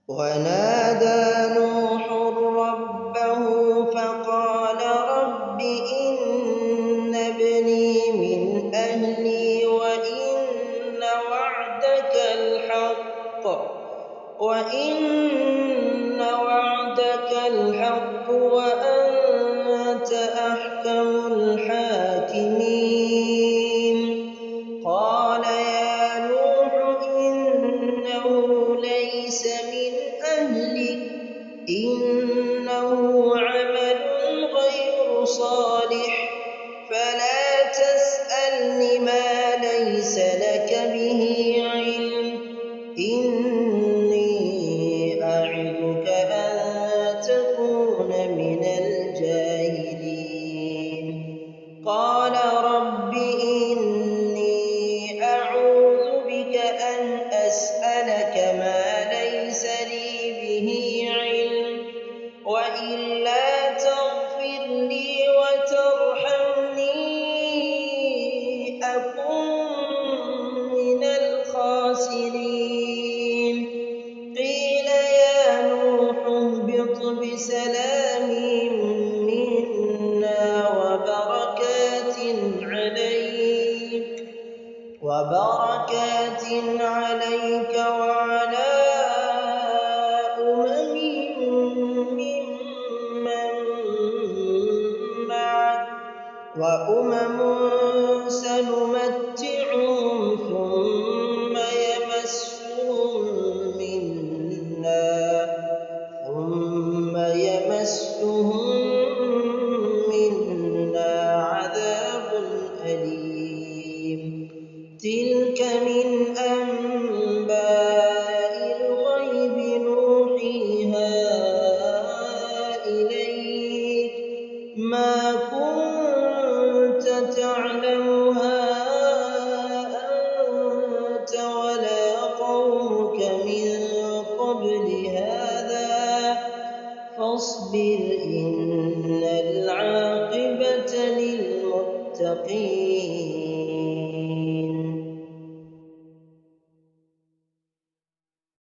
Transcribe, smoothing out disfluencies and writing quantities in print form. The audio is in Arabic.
ونادى نوح ربه فقال رب إن ابني من أهلي وإن وعدك الحق وأنت أحكم الحاكمين قال يا نوح إنه ليس من أهلك إنه عمل غير صالح فلا تسألني ما ليس لك به علم إني أعظك أن تكون من الجاهلين قال رب إني أعوذ بك أن أسألك ما ليس لي به علم وإلا تغفر لي وترحمني أكن من الخاسرين قيل يا نوح اهبط بسلام منا وبركات عليك وعلى أمم ممن معك وأمم سنمتعهم ثم يمسهم منا عذاب أليم تلك من أنباء الغيب نوحيها إليك ما كنت تعلمها أنت ولا قومك من قبل هذا فاصبر إن العاقبة للمتقين